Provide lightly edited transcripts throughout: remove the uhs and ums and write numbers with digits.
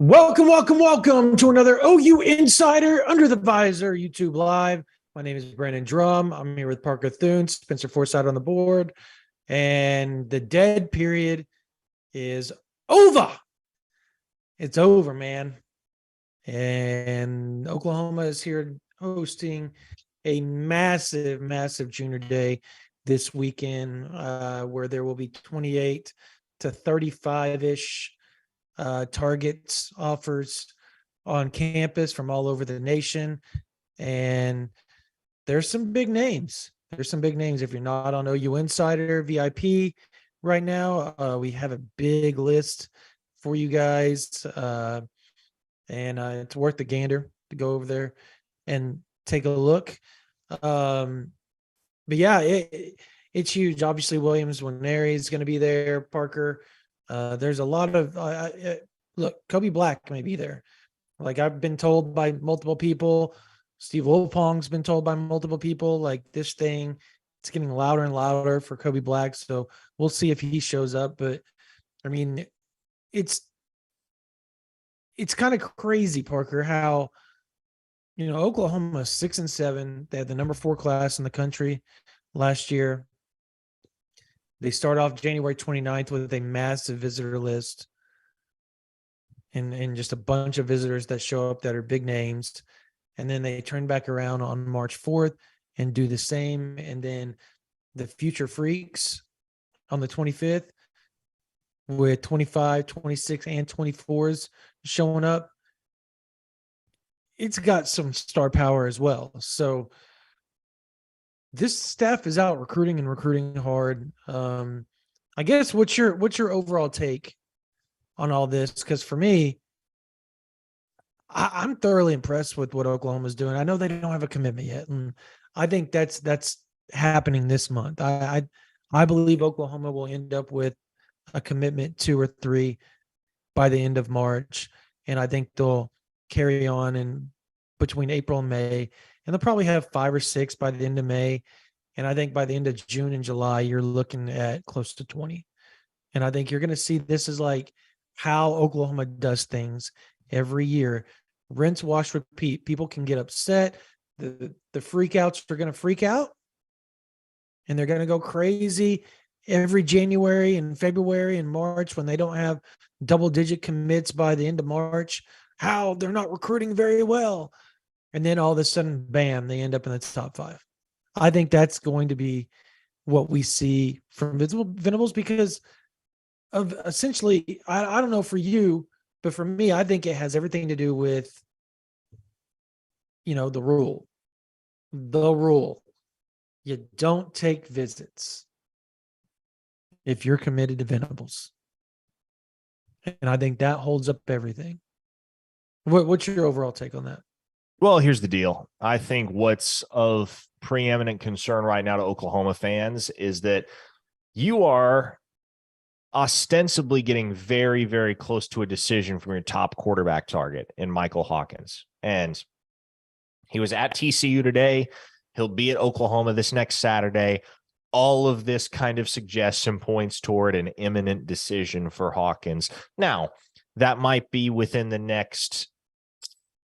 Welcome to another OU Insider Under the Visor YouTube Live. My name is Brandon Drumm. I'm here with Parker Thune, Spencer Forsythe on the board, and the dead period is over. It's over, man. And Oklahoma is here hosting a massive junior day this weekend, where there will be 28 to 35-ish targets, offers on campus from all over the nation. And there's some big names. If you're not on OU Insider VIP right now, we have a big list for you guys. And it's worth the gander to go over there and take a look. But yeah, it's huge. Obviously, Williams Nwaneri is going to be there. Parker. There's a lot of look. Kobe Black may be there. Like I've been told by multiple people. Steve Wilpong's been told by multiple people. Like this thing, it's getting louder and louder for Kobe Black. So we'll see if he shows up. But I mean, it's kind of crazy, Parker, how Oklahoma 6-7. They had the number 4 class in the country last year. They start off January 29th with a massive visitor list and just a bunch of visitors that show up that are big names. And then they turn back around on March 4th and do the same. And then the Future Freaks on the 25th with 25, 26, and 24s showing up. It's got some star power as well. So this staff is out recruiting hard. I guess what's your overall take on all this? Because for me, I'm thoroughly impressed with what Oklahoma's doing. I know they don't have a commitment yet, and I think that's happening this month. I believe Oklahoma will end up with a commitment 2 or 3 by the end of March, and I think they'll carry on in between April and May. And they'll probably have 5 or 6 by the end of May. And I think by the end of June and July, you're looking at close to 20. And I think you're going to see this is like how Oklahoma does things every year. Rinse, wash, repeat. People can get upset. The freakouts are going to freak out. And they're going to go crazy every January and February and March when they don't have double-digit commits by the end of March. How they're not recruiting very well. And then all of a sudden, bam, they end up in the top 5. I think that's going to be what we see from Venables because of essentially, I don't know for you, but for me, I think it has everything to do with, the rule. The rule. You don't take visits if you're committed to Venables. And I think that holds up everything. What's your overall take on that? Well, here's the deal. I think what's of preeminent concern right now to Oklahoma fans is that you are ostensibly getting very, very close to a decision from your top quarterback target in Michael Hawkins. And he was at TCU today. He'll be at Oklahoma this next Saturday. All of this kind of suggests and points toward an imminent decision for Hawkins. Now, that might be within the next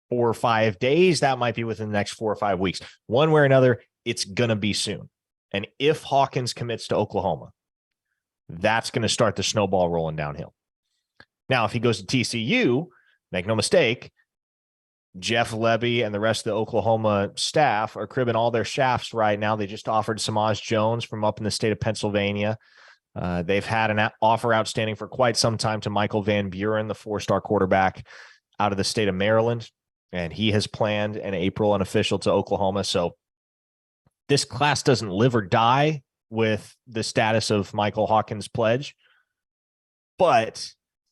4 or 5 days. That might be within the next 4 or 5 weeks. One way or another, it's going to be soon. And if Hawkins commits to Oklahoma, that's going to start the snowball rolling downhill. Now, if he goes to TCU, make no mistake, Jeff Lebby and the rest of the Oklahoma staff are cribbing all their shafts right now. They just offered Samaj Jones from up in the state of Pennsylvania. They've had an offer outstanding for quite some time to Michael Van Buren, the 4-star quarterback out of the state of Maryland. And he has planned in April an official to Oklahoma. So this class doesn't live or die with the status of Michael Hawkins' pledge. But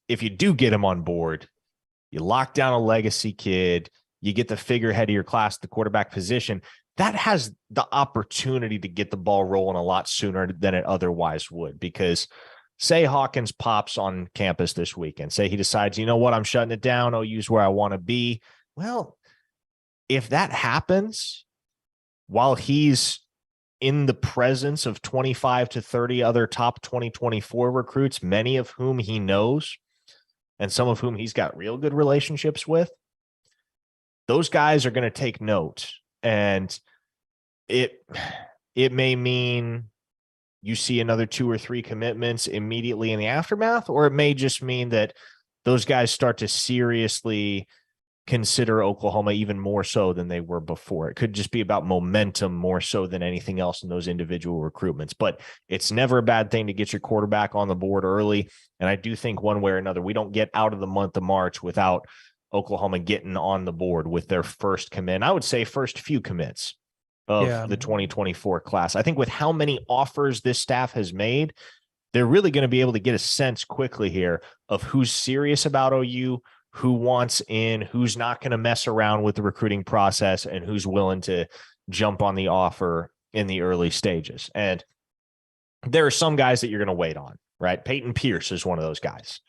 if you do get him on board, you lock down a legacy kid, you get the figurehead of your class, the quarterback position, that has the opportunity to get the ball rolling a lot sooner than it otherwise would. Because say Hawkins pops on campus this weekend, say he decides, you know what, I'm shutting it down. OU's where I want to be. Well, if that happens while he's in the presence of 25 to 30 other top 2024 recruits, many of whom he knows, and some of whom he's got real good relationships with, those guys are going to take note. And it may mean you see another 2 or 3 commitments immediately in the aftermath, or it may just mean that those guys start to seriously consider Oklahoma even more so than they were before. It could just be about momentum more so than anything else in those individual recruitments. But it's never a bad thing to get your quarterback on the board early. And I do think one way or another, we don't get out of the month of March without Oklahoma getting on the board with their first commit. I would say first few commits of the 2024 class. I think with how many offers this staff has made, they're really going to be able to get a sense quickly here of who's serious about OU, who wants in, who's not going to mess around with the recruiting process, and who's willing to jump on the offer in the early stages. And there are some guys that you're going to wait on, right? Peyton Pierce is one of those guys.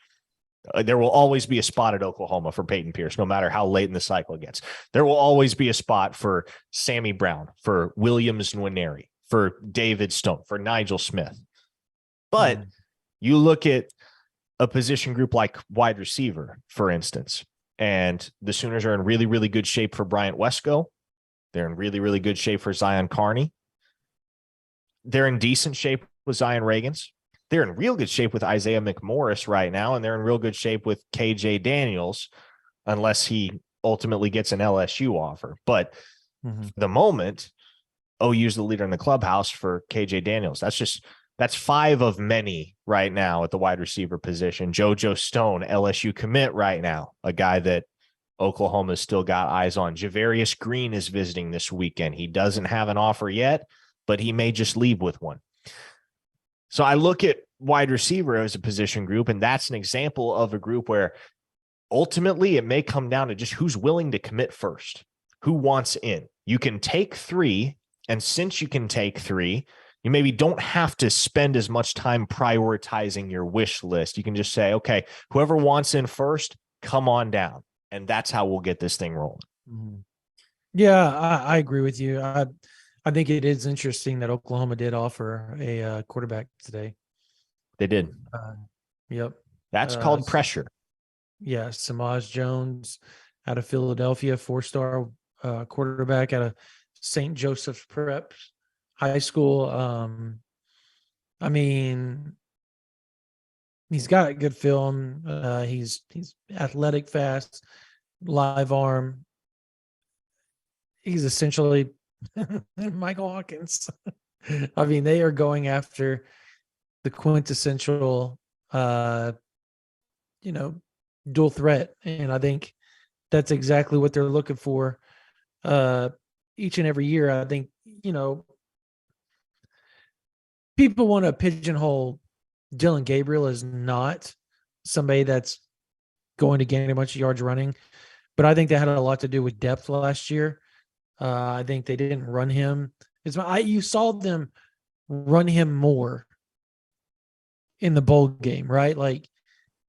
There will always be a spot at Oklahoma for Peyton Pierce, no matter how late in the cycle it gets. There will always be a spot for Sammy Brown, for Williams Nwaneri, for David Stone, for Nigel Smith. But you look at a position group like wide receiver, for instance, and the Sooners are in really, really good shape for Bryant Wesco. They're in really, really good shape for Zion Carney. They're in decent shape with Zion Reagans. They're in real good shape with Isaiah McMorris right now, and they're in real good shape with KJ Daniels, unless he ultimately gets an LSU offer. But for the moment, OU's the leader in the clubhouse for KJ Daniels. That's 5 of many right now at the wide receiver position. JoJo Stone, LSU commit right now, a guy that Oklahoma's still got eyes on. Javarius Green is visiting this weekend. He doesn't have an offer yet, but he may just leave with one. So I look at wide receiver as a position group, and that's an example of a group where ultimately it may come down to just who's willing to commit first, who wants in. You can take 3, and since you can take 3, you maybe don't have to spend as much time prioritizing your wish list. You can just say, okay, whoever wants in first, come on down. And that's how we'll get this thing rolling. Yeah, I agree with you. I think it is interesting that Oklahoma did offer a quarterback today. They did. Yep. That's called pressure. Yeah, Samaj Jones out of Philadelphia, 4-star quarterback out of St. Joseph's Prep High School. I mean, he's got good film. He's athletic, fast, live arm. He's essentially Michael Hawkins. I mean, they are going after the quintessential, dual threat. And I think that's exactly what they're looking for each and every year. I think, people want to pigeonhole Dylan Gabriel as not somebody that's going to gain a bunch of yards running, but I think that had a lot to do with depth last year. I think they didn't run him. You saw them run him more in the bowl game, right? Like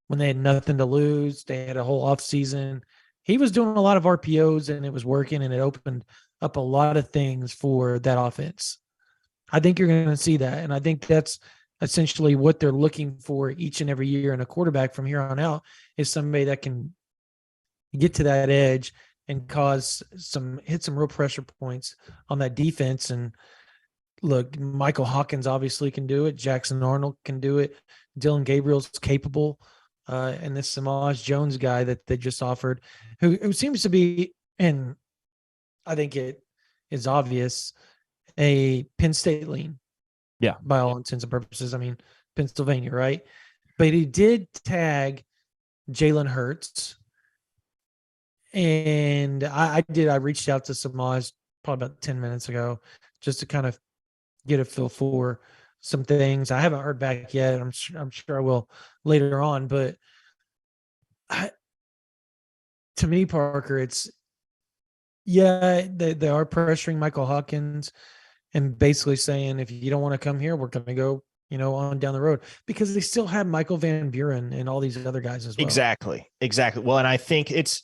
when they had nothing to lose, they had a whole offseason. He was doing a lot of RPOs and it was working, and it opened up a lot of things for that offense. I think you're going to see that. And I think that's essentially what they're looking for each and every year in a quarterback from here on out, is somebody that can get to that edge and hit some real pressure points on that defense. And look, Michael Hawkins obviously can do it. Jackson Arnold can do it. Dylan Gabriel's capable. And this Samaj Jones guy that they just offered, who seems to be, and I think it is obvious, a Penn State lean. Yeah. By all intents and purposes. I mean, Pennsylvania, right? But he did tag Jalen Hurts. And I reached out to Samaj probably about 10 minutes ago just to kind of get a feel for some things. I haven't heard back yet. I'm sure I will later on, but to me, Parker, it's, they are pressuring Michael Hawkins and basically saying, if you don't want to come here, we're going to go, on down the road, because they still have Michael Van Buren and all these other guys as well. Exactly. Well, and I think it's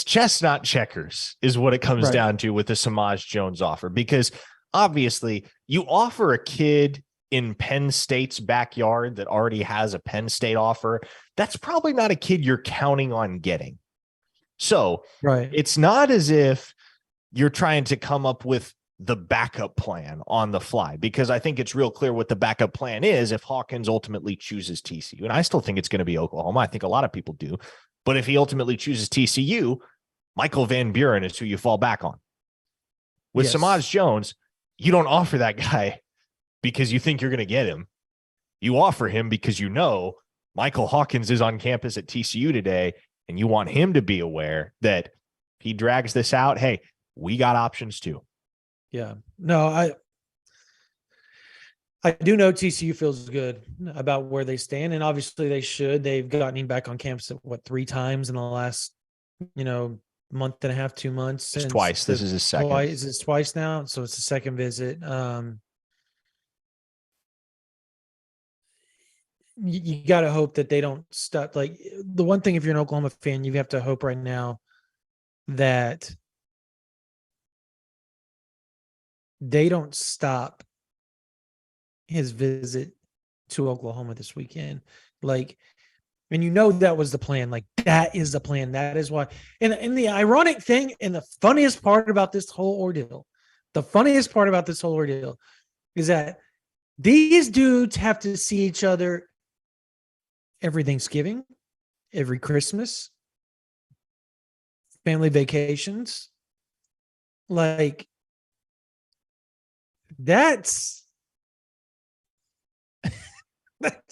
chess, not checkers, is what it comes down to with the Samaj Jones offer, because obviously you offer a kid in Penn State's backyard that already has a Penn State offer, that's probably not a kid you're counting on getting. So Right. it's not as if you're trying to come up with the backup plan on the fly, because I think it's real clear what the backup plan is if Hawkins ultimately chooses TCU. And I still think it's going to be Oklahoma. I think a lot of people do. But if he ultimately chooses TCU, Michael Van Buren is who you fall back on. With Samaj Jones, you don't offer that guy because you think you're going to get him. You offer him because you know Michael Hawkins is on campus at TCU today, and you want him to be aware that if he drags this out, hey, we got options too. Yeah. No, I do know TCU feels good about where they stand, and obviously they should. They've gotten him back on campus what 3 times in the last, month and a half, 2 months. It's twice. This is his second. Twice now, so it's the second visit. You got to hope that they don't stop. Like, the one thing, if you're an Oklahoma fan, you have to hope right now that they don't stop his visit to Oklahoma this weekend. Like, and that was the plan. Like, that is the plan. That is why. And the ironic thing and the funniest part about this whole ordeal, is that these dudes have to see each other every Thanksgiving, every Christmas, family vacations. Like, that's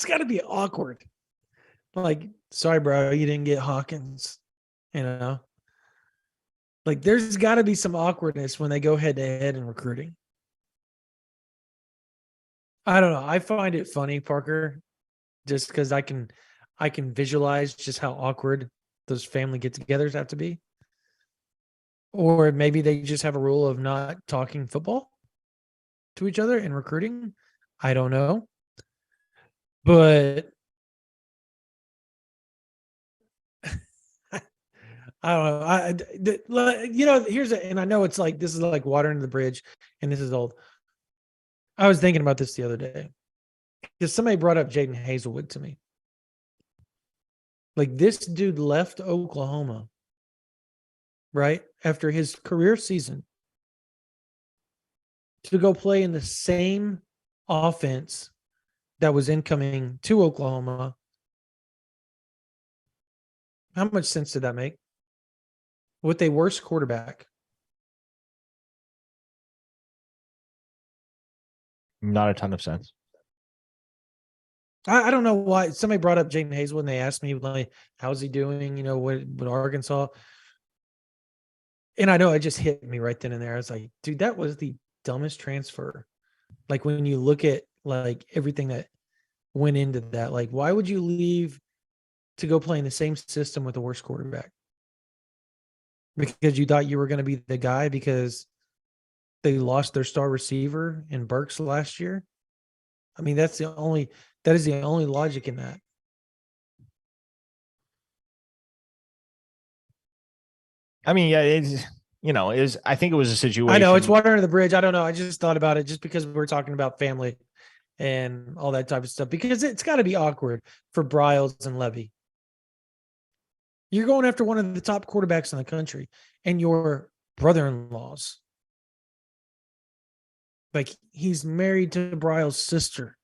got to be awkward. Like, sorry, bro, you didn't get Hawkins. Like, there's got to be some awkwardness when they go head to head in recruiting. I don't know. I find it funny, Parker, just because I can visualize just how awkward those family get-togethers have to be. Or maybe they just have a rule of not talking football to each other in recruiting. I don't know. But I don't know. And I know it's like, this is like water under the bridge, and this is old. I was thinking about this the other day because somebody brought up Jaden Hazelwood to me. Like, this dude left Oklahoma, right, after his career season to go play in the same offense that was incoming to Oklahoma. How much sense did that make? With a worse quarterback. Not a ton of sense. I don't know why somebody brought up Jaden Hazelwood and they asked me, like, how's he doing? With Arkansas. And I know it just hit me right then and there. I was like, dude, that was the dumbest transfer. Like, when you look at like everything that went into that, like, why would you leave to go play in the same system with a worse quarterback? Because you thought you were going to be the guy because they lost their star receiver in Burks last year. I mean, that is the only logic in that. I mean, yeah, I think it was a situation. I know it's water under the bridge. I don't know. I just thought about it just because we're talking about family and all that type of stuff, because it's got to be awkward for Bryles and Levy. You're going after one of the top quarterbacks in the country and your brother-in-law's. Like, he's married to Bryles' sister.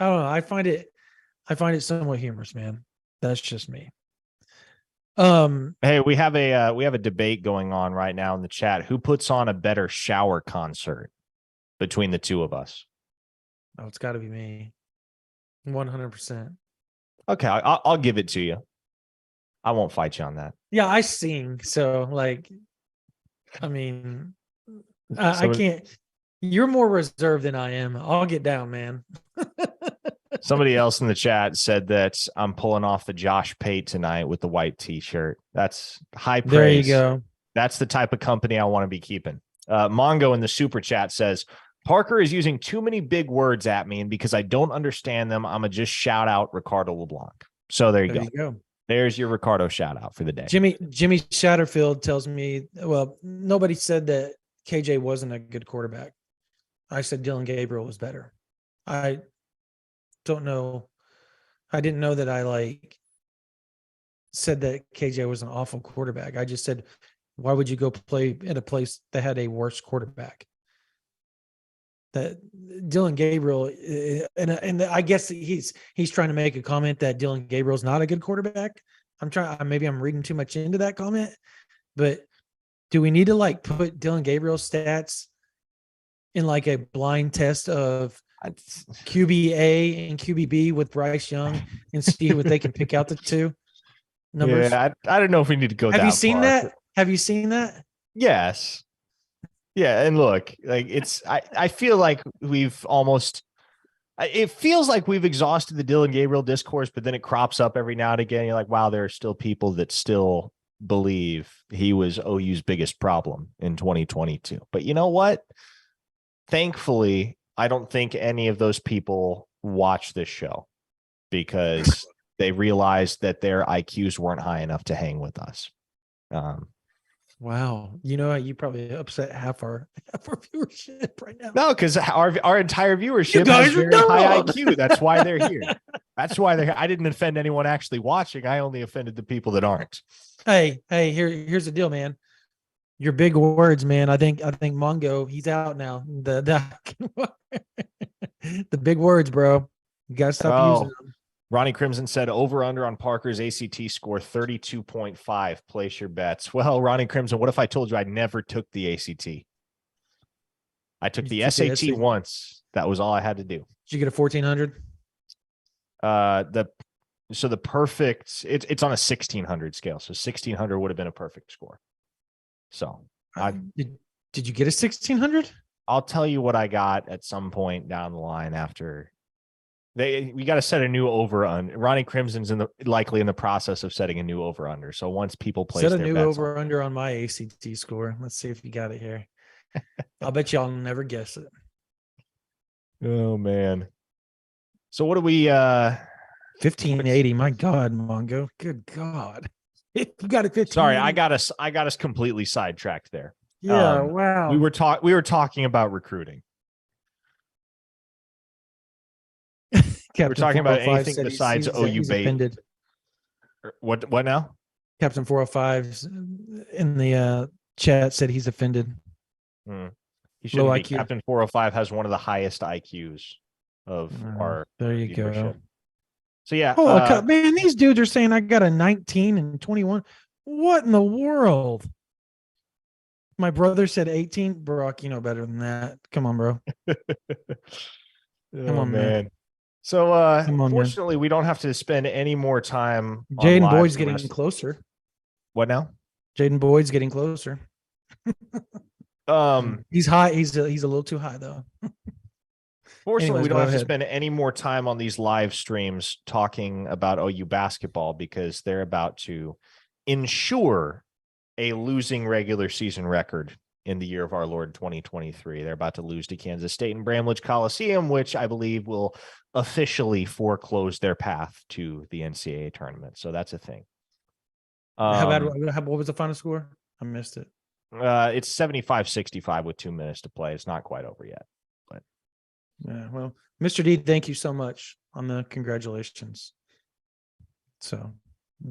I don't know. I find it somewhat humorous, man. That's just me. Hey, we have a debate going on right now in the chat. Who puts on a better shower concert between the two of us? Oh, it's got to be me. 100%. Okay, I'll give it to you. I won't fight you on that. Yeah, I sing, so like, I mean, I can't. You're more reserved than I am. I'll get down, man. Somebody else in the chat said that I'm pulling off the Josh Pate tonight with the white T-shirt. That's high praise. There you go. That's the type of company I want to be keeping. Mongo in the super chat says, Parker is using too many big words at me, and because I don't understand them, I'm going to just shout out Ricardo LeBlanc. So there you go. There's your Ricardo shout out for the day. Jimmy Shatterfield tells me, well, nobody said that KJ wasn't a good quarterback. I said Dylan Gabriel was better. I don't know. I didn't know that I said that KJ was an awful quarterback. I just said, why would you go play at a place that had a worse quarterback? That Dylan Gabriel, and I guess he's trying to make a comment that Dylan Gabriel's not a good quarterback. Maybe I'm reading too much into that comment, but do we need to put Dylan Gabriel's stats in a blind test of QBA and QBB with Bryce Young and see what they can pick out the two numbers? Yeah, I don't know if we need to go. Have you seen that? Have you seen that? Yes. Yeah, and look, I feel like it feels like we've exhausted the Dylan Gabriel discourse, but then it crops up every now and again. You're like, wow, there are still people that still believe he was OU's biggest problem in 2022. But you know what? Thankfully, I don't think any of those people watch this show because they realized that their IQs weren't high enough to hang with us. Wow. You probably upset half our viewership right now. No, because our entire viewership has very high IQ. That's why they're here. That's why they're here. I didn't offend anyone actually watching. I only offended the people that aren't. Hey, here's the deal, man. Your big words, man. I think Mongo, he's out now. The big words, bro. You gotta stop using them. Ronnie Crimson said over under on Parker's ACT score 32.5. Place your bets. Well, Ronnie Crimson, what if I told you I never took the ACT? I took the SAT once. That was all I had to do. Did you get a 1400? The perfect, it's on a 1600 scale. So 1600 would have been a perfect score. So did you get a 1600? I'll tell you what I got at some point down the line after. We got to set a new over under. Ronnie Crimson's likely in the process of setting a new over under. So once people place set a new over under on my ACT score. Let's see if you got it here. I'll bet y'all never guess it. Oh man. So what do we 1580? My God, Mongo. Good God. You got it 15. Sorry, I got us completely sidetracked there. Yeah, wow. We were talking about recruiting. We're talking about anything besides OU bait. What now? Captain 405 in the chat said he's offended. He should be. Captain 405 has one of the highest IQs of our. There you go. So yeah. Oh man, these dudes are saying I got a 19 and 21. What in the world? My brother said 18. Brock, you know better than that. Come on, bro. Come on, man. So fortunately, we don't have to spend any more time. Jaden Boyd's getting closer. What now? Jaden Boyd's getting closer. He's high. He's a little too high though. Fortunately, we don't have to spend any more time on these live streams talking about OU basketball because they're about to ensure a losing regular season record in the year of our Lord 2023. They're about to lose to Kansas State and Bramlage Coliseum, which I believe will officially foreclose their path to the NCAA tournament. So that's a thing. What was the final score? I missed it. It's 75-65 with 2 minutes to play. It's not quite over yet. But yeah, well, Mr. D, thank you so much on the congratulations. So,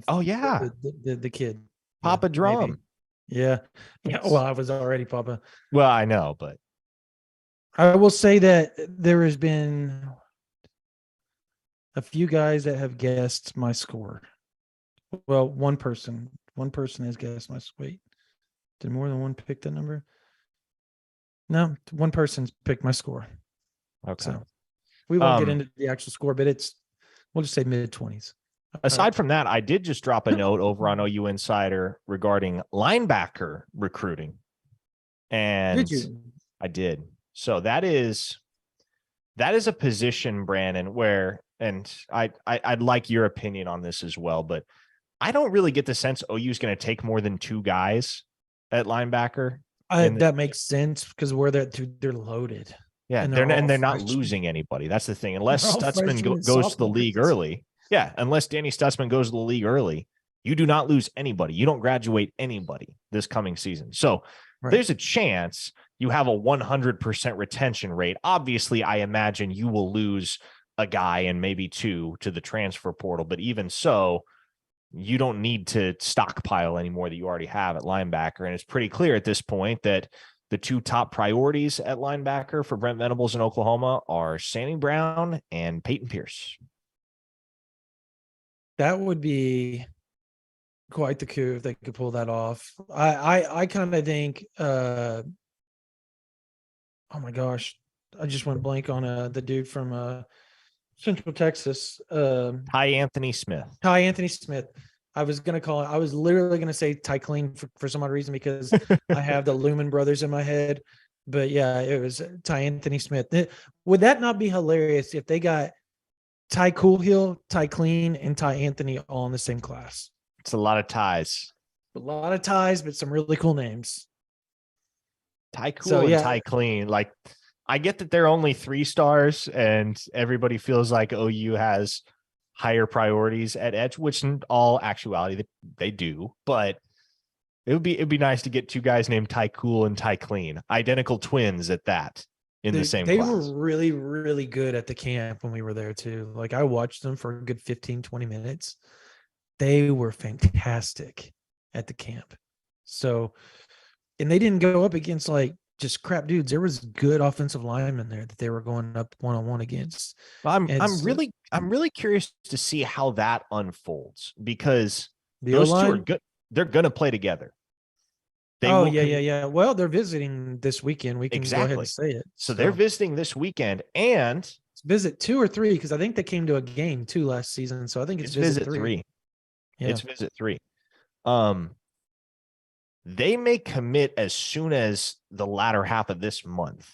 oh yeah, the kid, Papa Drumm. Yeah. Well, I was already Papa. Well, I know, but I will say that there has been a few guys that have guessed my score. Well, one person has guessed my wait. Did more than one pick that number? No, one person's picked my score. Okay. So we won't get into the actual score, but we'll just say mid-20s. Aside from that, I did just drop a note over on OU Insider regarding linebacker recruiting. And did you? I did. So that is a position, Brandon, where, and I'd like your opinion on this as well, but I don't really get the sense OU is going to take more than 2 guys at linebacker. That makes sense because they're loaded. Yeah, they're not losing anybody. That's the thing. Unless Stutzman goes to the league early. Yeah, unless Danny Stutzman goes to the league early, you do not lose anybody. You don't graduate anybody this coming season. So there's a chance you have a 100% retention rate. Obviously, I imagine you will lose a guy and maybe two to the transfer portal, but even so, you don't need to stockpile any more that you already have at linebacker. And it's pretty clear at this point that the two top priorities at linebacker for Brent Venables in Oklahoma are Sammy Brown and Peyton Pierce. That would be quite the coup if they could pull that off. I kind of think, oh my gosh, I just went blank on the dude from Central Texas. Ty Anthony Smith. Ty Anthony Smith. I was literally going to say Ty Clean for some odd reason because I have the Lumen brothers in my head. But yeah, it was Ty Anthony Smith. Would that not be hilarious if they got Ty Coolhill, Ty Clean, and Ty Anthony all in the same class? It's a lot of ties. A lot of ties, but some really cool names. Ty Cool and Ty Clean. Like, I get that they're only 3 stars and everybody feels like OU has higher priorities at edge, which in all actuality they do, but it'd be nice to get 2 guys named Ty Cool and Ty Clean, identical twins at that, in the same class. They were really, really good at the camp when we were there too. Like, I watched them for a good 15, 20 minutes. They were fantastic at the camp. So, and they didn't go up against like just crap dudes. There was good offensive linemen there that they were going up one-on-one against. I'm really curious to see how that unfolds, because those two are good. They're going to play together. Yeah. Well, they're visiting this weekend. We can go ahead and say it. So they're visiting this weekend, and visit 2 or 3, because I think they came to a game too last season. So I think it's visit 3. Yeah. It's visit 3. They may commit as soon as the latter half of this month.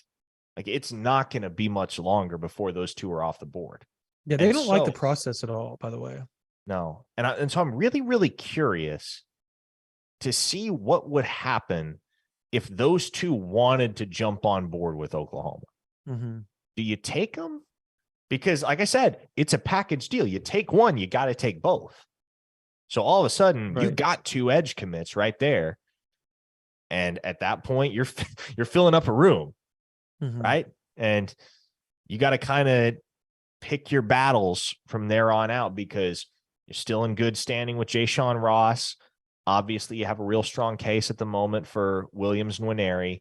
Like, it's not going to be much longer before those 2 are off the board. Yeah, they don't like the process at all, by the way. No. And so I'm really, really curious to see what would happen if those 2 wanted to jump on board with Oklahoma. Mm-hmm. Do you take them? Because, like I said, it's a package deal. You take one, you got to take both. So all of a sudden, you got 2 edge commits right there. And at that point, you're filling up a room, right? And you got to kind of pick your battles from there on out, because you're still in good standing with Ja'Shawn Ross. Obviously, you have a real strong case at the moment for Williams Nwaneri.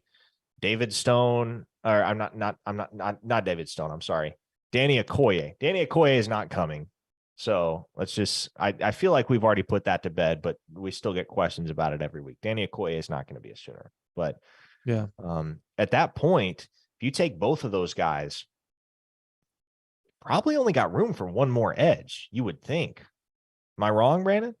David Stone, or I'm not David Stone. I'm sorry, Danny Okoye. Danny Okoye is not coming. So let's just, I feel like we've already put that to bed, but we still get questions about it every week. Danny Okoye is not going to be a Sooner. But yeah, at that point, if you take both of those guys, probably only got room for one more edge, you would think. Am I wrong, Brandon?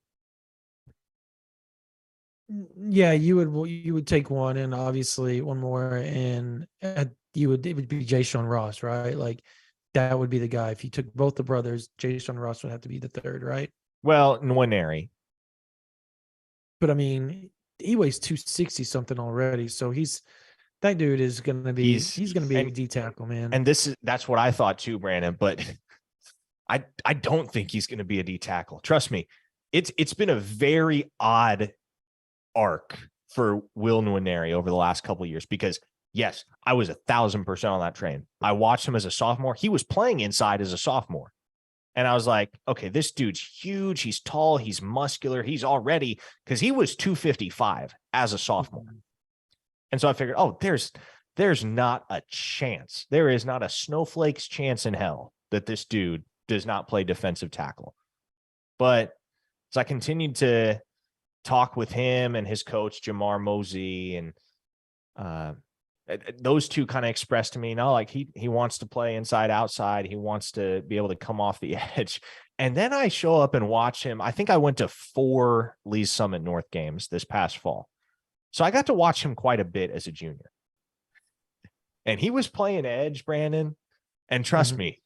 Yeah, you would take one, and obviously one more, and it would be Ja'Shawn Ross, right? Like, that would be the guy. If you took both the brothers, Ja'Shawn Ross would have to be the 3rd, right? Well, Nwaneri. But I mean, he weighs 260 something already. So that dude is going to be, he's going to be a D tackle, man. And that's what I thought too, Brandon, but I don't think he's going to be a D tackle. Trust me. It's been a very odd arc for Will Nwaneri over the last couple of years, because yes, I was 1,000% on that train. I watched him as a sophomore. He was playing inside as a sophomore. And I was like, okay, this dude's huge. He's tall. He's muscular. He's already, because he was 255 as a sophomore. And so I figured, oh, there's not a chance. There is not a snowflake's chance in hell that this dude does not play defensive tackle. But as I continued to talk with him and his coach, Jamar Mosey, and those 2 kind of expressed to me, no, like he wants to play inside, outside. He wants to be able to come off the edge. And then I show up and watch him. I think I went to 4 Lee's Summit North games this past fall. So I got to watch him quite a bit as a junior. And he was playing edge, Brandon. And trust me,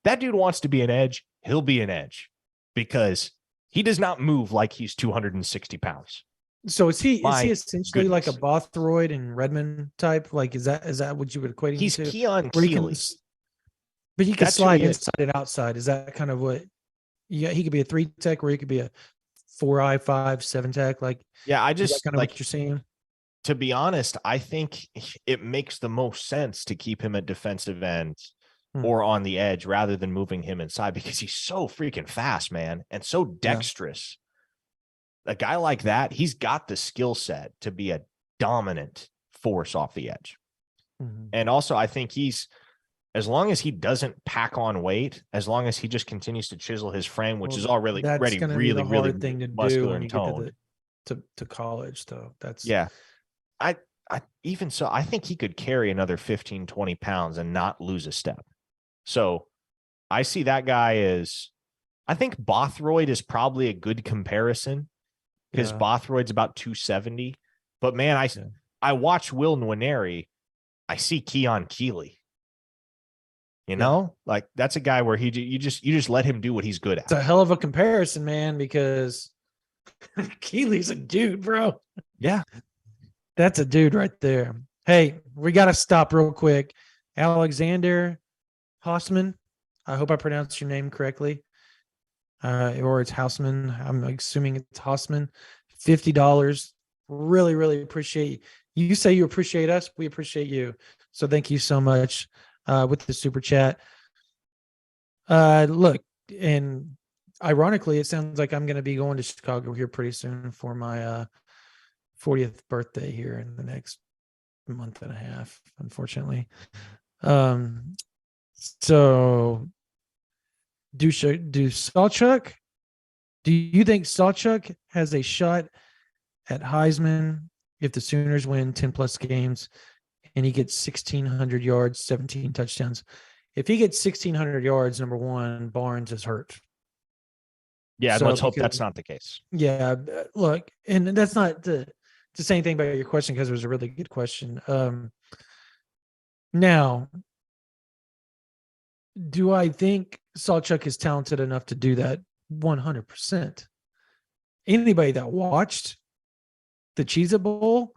that dude wants to be an edge. He'll be an edge, because he does not move like he's 260 pounds. So is he essentially like a Bothroyd and Redmond type? Like, is that what you would equate him to? He's Keon Keeley. But he can slide inside and outside. Is that kind of what? Yeah, he could be a 3 tech, or he could be a 4-eye 5-7 tech. Like, yeah, I just kind of like what you're saying. to be honest, I think it makes the most sense to keep him at defensive end or on the edge rather than moving him inside because he's so freaking fast, man, and so dexterous. A guy like that, he's got the skill set to be a dominant force off the edge. And also, I think as long as he doesn't pack on weight, as long as he just continues to chisel his frame, which is already really thing to muscular do when and you toned. get to college, though. That's I even so, I think he could carry another 15, 20 pounds and not lose a step. So I see that guy as, I think Bothroyd is probably a good comparison because Bothroyd's about 270. But man, I watch Will Nwaneri. I see Keon Keeley. You know, like that's a guy where you just let him do what he's good at. It's a hell of a comparison, man, because Keeley's a dude, bro. Yeah. That's a dude right there. Hey, we got to stop real quick. Alexander Hausman. I hope I pronounced your name correctly. Or it's Hausman. I'm assuming it's Hausman. $50. Really, really appreciate you. You say you appreciate us. We appreciate you. So thank you so much with the super chat. Look, and ironically, it sounds like I'm going to be going to Chicago here pretty soon for my 40th birthday here in the next month and a half, unfortunately. So do Sawchuk, do you think Sawchuk has a shot at Heisman if the Sooners win 10 plus games and he gets 1,600 yards, 17 touchdowns? If he gets 1,600 yards, number one, Barnes is hurt. Yeah, so, let's hope that's not the case. Yeah, look, and that's not to say anything about your question because it was a really good question. Now, do I think Sawchuk is talented enough to do that? 100%. Anybody that watched the Cheez-It Bowl,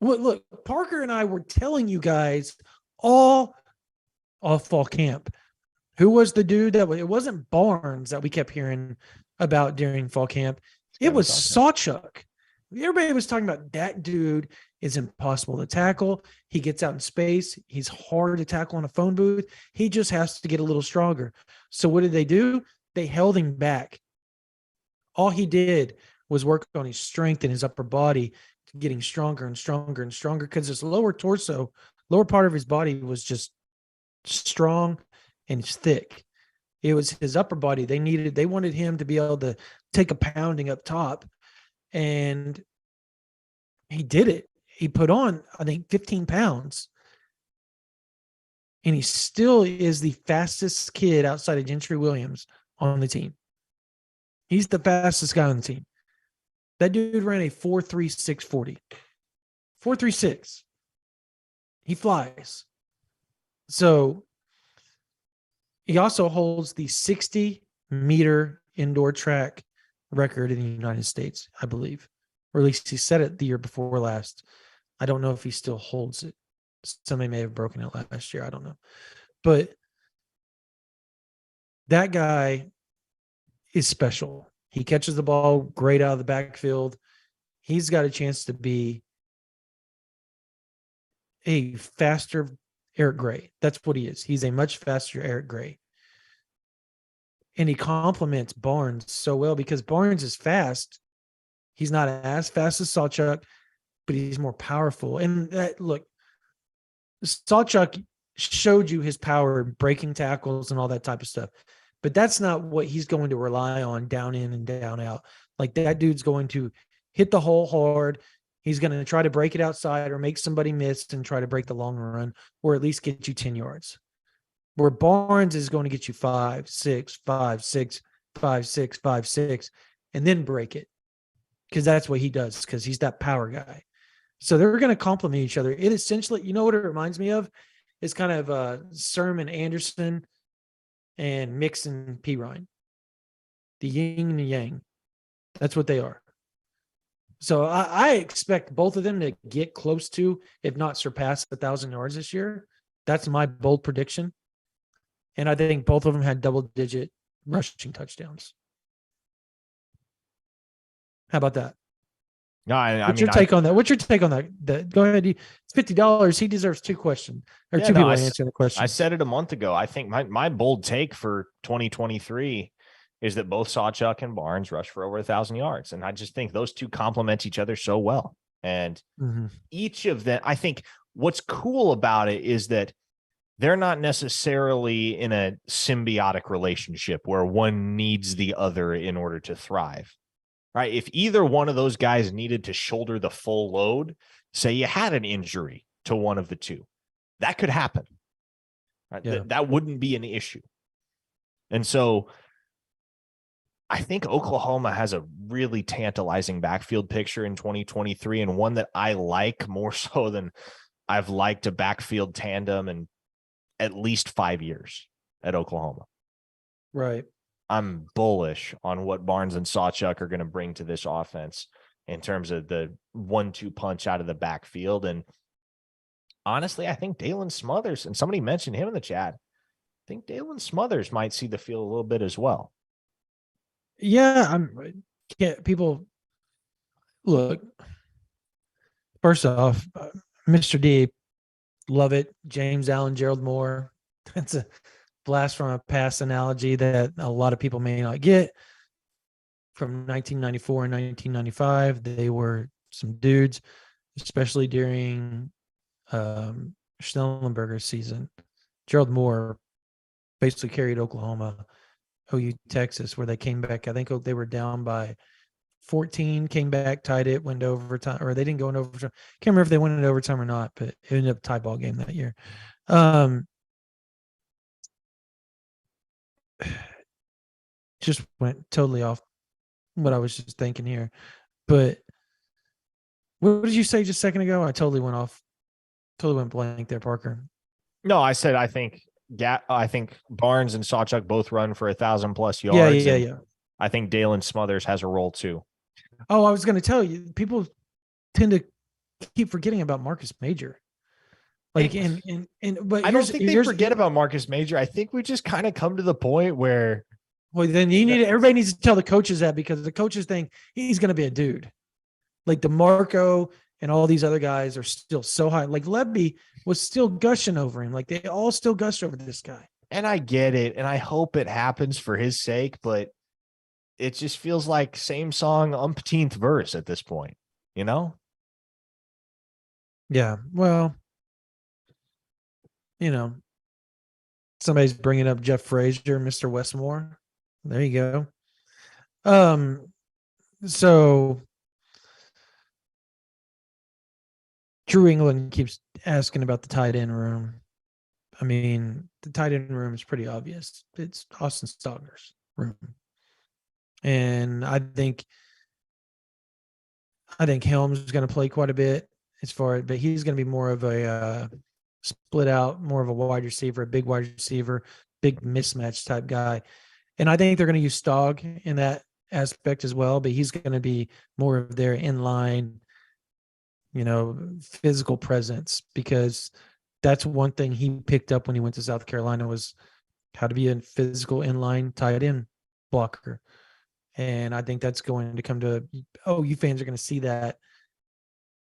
look, Parker and I were telling you guys all fall camp. Who was the dude that it wasn't Barnes that we kept hearing about during fall camp? It was Sawchuk. Everybody was talking about that dude is impossible to tackle. He gets out in space. He's hard to tackle in a phone booth. He just has to get a little stronger. So what did they do? They held him back. All he did was work on his strength and his upper body, getting stronger and stronger and stronger because his lower torso, lower part of his body was just strong and thick. It was his upper body. They wanted him to be able to take a pounding up top. And he did it. He put on, I think, 15 pounds. And he still is the fastest kid outside of Gentry Williams on the team. He's the fastest guy on the team. That dude ran a 4.36 40. 4.36. He flies. So he also holds the 60-meter indoor track record in the United States, I believe. Or at least he said it the year before last. I don't know if he still holds it. Somebody may have broken it last year. I don't know. But that guy is special. He catches the ball great out of the backfield. He's got a chance to be a faster Eric Gray. That's what he is. He's a much faster Eric Gray. And he complements Barnes so well because Barnes is fast. He's not as fast as Sawchuk, but he's more powerful. And look, Sawchuk showed you his power breaking tackles and all that type of stuff. But that's not what he's going to rely on down in and down out. Like that dude's going to hit the hole hard. He's going to try to break it outside or make somebody miss and try to break the long run or at least get you 10 yards. Where Barnes is going to get you 5, 6, 5, 6, 5, 6, 5, 6, and then break it. Because that's what he does, because he's that power guy. So they're going to complement each other. It essentially, you know what it reminds me of? It's kind of Sermon Anderson and Mixon Pirine. The yin and the yang. That's what they are. So I expect both of them to get close to, if not surpass 1,000 yards this year. That's my bold prediction. And I think both of them had double-digit rushing touchdowns. How about that? No, I What's your mean, take on that? What's your take on that? Go ahead. It's $50. He deserves two questions or yeah, two no, people answering the I question. said it a month ago. I think my bold take for 2023 is that both Sawchuck and Barnes rush for over 1,000 yards. And I just think those two complement each other so well. And Mm-hmm. each of them, I think what's cool about it is that they're not necessarily in a symbiotic relationship where one needs the other in order to thrive. Right? If either one of those guys needed to shoulder the full load, say you had an injury to one of the two, that could happen. Right? Yeah. That wouldn't be an issue. And so I think Oklahoma has a really tantalizing backfield picture in 2023, and one that I like more so than I've liked a backfield tandem in at least 5 years at Oklahoma. Right. I'm bullish on what Barnes and Sawchuck are going to bring to this offense in terms of the 1-2 punch out of the backfield. And honestly, I think Dalen Smothers, and somebody mentioned him in the chat, I think Dalen Smothers might see the field a little bit as well. Yeah. People look, first off, Mr. D, love it. James Allen, Gerald Moore. That's a blast from a past analogy that a lot of people may not get. From 1994 and 1995, they were some dudes, especially during Schnellenberger's season. Gerald Moore basically carried Oklahoma, OU, Texas, where they came back. I think they were down by 14, came back, tied it, went to overtime, or they didn't go in overtime. Can't remember if they went into overtime or not, but it ended up a tie ball game that year. Just went totally off what I was just thinking here. But what did you say just a second ago? I totally went blank there, Parker. No, I said I think Barnes and Sawchuck both run for 1,000+ Yeah, yards. yeah. I think Dalen Smothers has a role too. Oh, I was going to tell you, people tend to keep forgetting about Marcus Major. Like, but I don't think they forget about Marcus Major. I think we just kind of come to the point where, well, then everybody needs to tell the coaches that, because the coaches think he's going to be a dude. Like DeMarco and all these other guys are still so high. Like Lebby was still gushing over him. Like they all still gush over this guy. and I get it, and I hope it happens for his sake, but it just feels like same song, umpteenth verse at this point, you know? Yeah. Well, somebody's bringing up Jeff Frazier, Mr. Westmore. There you go. So Drew England keeps asking about the tight end room. I mean, the tight end room is pretty obvious. It's Austin Stogner's room. And I think Helms is going to play quite a bit but he's going to be more of a split out, more of a wide receiver, a big wide receiver, big mismatch type guy. And I think they're going to use Stog in that aspect as well, but he's going to be more of their inline, physical presence, because that's one thing he picked up when he went to South Carolina was how to be a physical inline tight end blocker. And I think that's going to come to, you fans are going to see that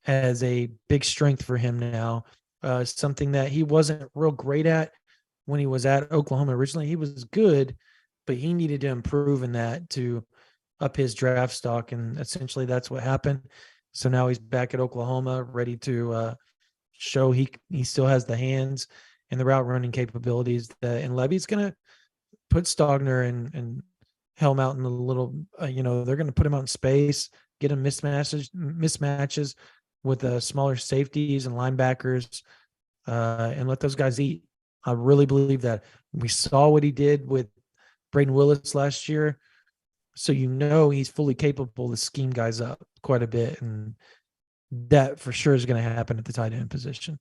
as a big strength for him now. Something that he wasn't real great at when he was at Oklahoma originally. He was good, but he needed to improve in that to up his draft stock. And essentially that's what happened. So now he's back at Oklahoma, ready to show he still has the hands and the route running capabilities. And Levy's going to put Stogner and Helm out in the little, they're going to put him out in space, get him mismatches with smaller safeties and linebackers, and let those guys eat. I really believe that. We saw what he did with Braden Willis last year. So he's fully capable to scheme guys up quite a bit. And that for sure is going to happen at the tight end position.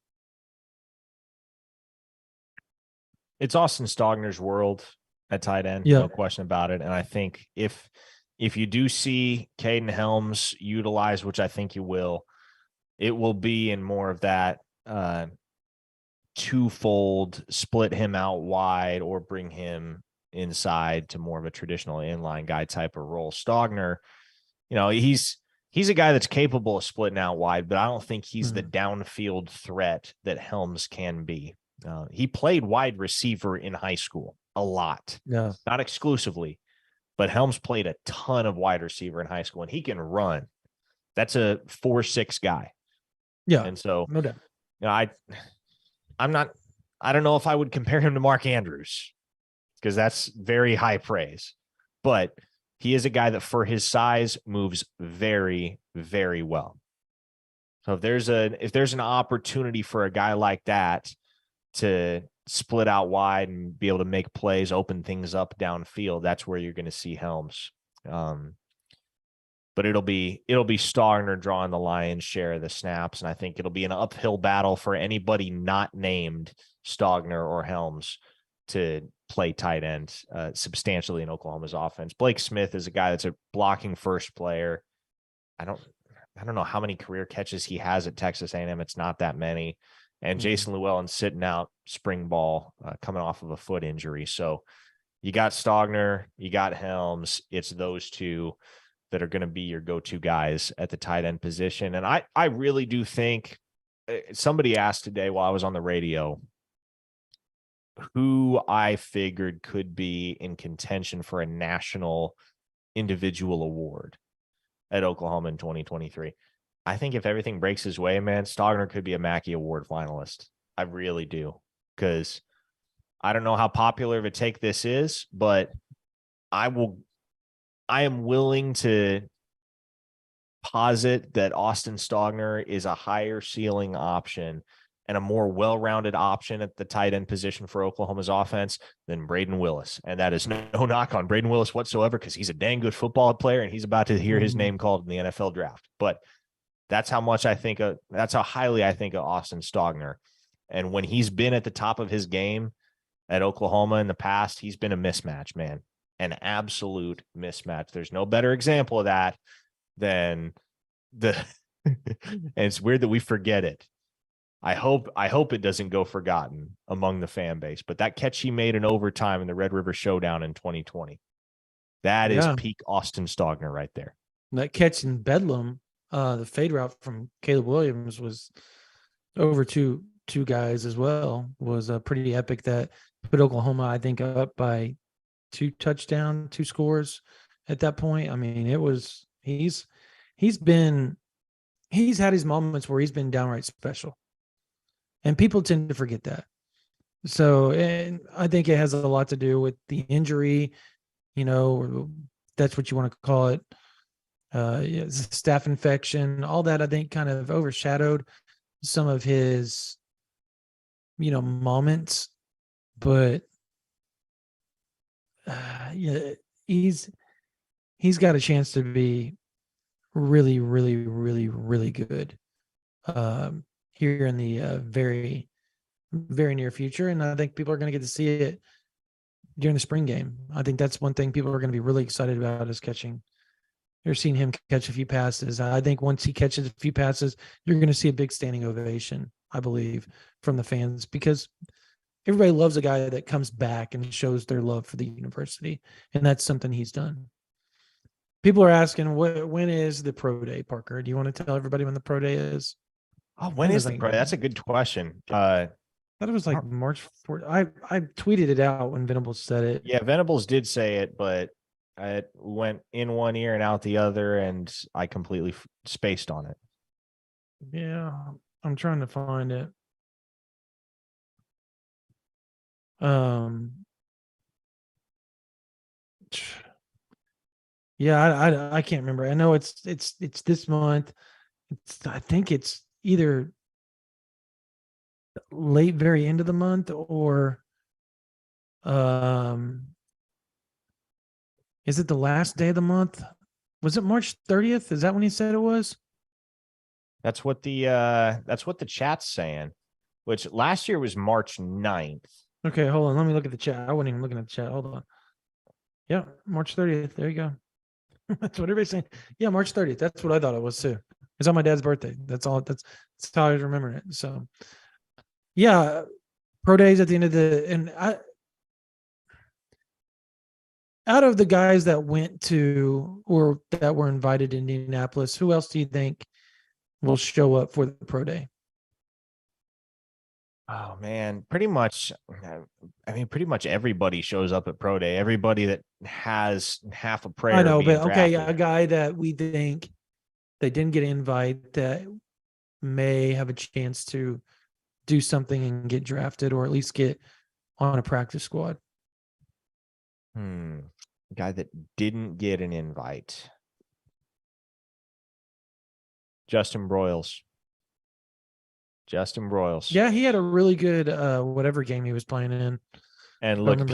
It's Austin Stogner's world at tight end, Yeah. no question about it. And I think if you do see Caden Helms utilized, which I think you will, it will be in more of that twofold, split him out wide or bring him inside to more of a traditional inline guy type of role. Stogner, he's he's a guy that's capable of splitting out wide, but I don't think he's the Mhm. downfield threat that Helms can be. He played wide receiver in high school a lot, Yeah. not exclusively, but Helms played a ton of wide receiver in high school, and he can run. That's a 4'6" guy. Yeah. And so, No doubt. you know, I'm not, I don't know if I would compare him to Mark Andrews because that's very high praise, but he is a guy that for his size moves very, very well. So if there's an opportunity for a guy like that to split out wide and be able to make plays, open things up downfield, that's where you're going to see Helms. But it'll be Stogner drawing the lion's share of the snaps, and I think it'll be an uphill battle for anybody not named Stogner or Helms to play tight end substantially in Oklahoma's offense. Blake Smith is a guy that's a blocking first player. I don't know how many career catches he has at Texas A&M. It's not that many. And Jason Llewellyn's sitting out spring ball, coming off of a foot injury. So you got Stogner, you got Helms. It's those two that are going to be your go-to guys at the tight end position. And I really do think somebody asked today while I was on the radio who I figured could be in contention for a national individual award at Oklahoma in 2023. I think if everything breaks his way, man, Stogner could be a Mackey Award finalist. I really do. Because I don't know how popular of a take this is, but I am willing to posit that Austin Stogner is a higher ceiling option and a more well-rounded option at the tight end position for Oklahoma's offense than Braden Willis. And that is no knock on Braden Willis whatsoever, because he's a dang good football player and he's about to hear his name called in the NFL draft. But that's how highly I think of Austin Stogner. And when he's been at the top of his game at Oklahoma in the past, he's been a mismatch, man. An absolute mismatch. There's no better example of that than and it's weird that we forget it. I hope it doesn't go forgotten among the fan base, but that catch he made in overtime in the Red River Showdown in 2020, that is peak Austin Stogner right there. That catch in Bedlam, the fade route from Caleb Williams was over two guys as well, was pretty epic. That put Oklahoma, I think, up by 2 scores at that point. I mean, it was he's had his moments where he's been downright special, and people tend to forget that. So, and I think it has a lot to do with the injury, or that's what you want to call it. Staph infection, all that, I think, kind of overshadowed some of his, moments. But he's got a chance to be really, really, really, really good here in the very, very near future. And I think people are going to get to see it during the spring game. I think that's one thing people are going to be really excited about, is catching. You're seeing him catch a few passes. I think once he catches a few passes, you're going to see a big standing ovation, I believe, from the fans, because everybody loves a guy that comes back and shows their love for the university. And that's something he's done. People are asking, when is the pro day, Parker? Do you want to tell everybody when the pro day is? Oh, when is the pro day? That's a good question. I thought it was like March 4th. I tweeted it out when Venables said it. Yeah, Venables did say it, but it went in one ear and out the other, and I completely spaced on it. Yeah, I'm trying to find it. Yeah, I can't remember. I know it's this month. I think it's either late, very end of the month, or is it the last day of the month? Was it March 30th? Is that when he said it was? That's what the chat's saying, which last year was March 9th. Okay, hold on. Let me look at the chat. I wasn't even looking at the chat. Hold on. Yeah, March 30th. There you go. That's what everybody's saying. Yeah, March 30th. That's what I thought it was too. It's on my dad's birthday. That's all. That's how I was remembering it. So, yeah, pro days at the end of the, and out of the guys that went to or that were invited to Indianapolis, who else do you think will show up for the pro day? Oh man, pretty much. I mean, pretty much everybody shows up at pro day. Everybody that has half a I prayer know, being but okay, drafted. a guy that we think they didn't get an invite that may have a chance to do something and get drafted or at least get on a practice squad. Guy that didn't get an invite. Justin Broyles. Yeah, he had a really good whatever game he was playing in. And look,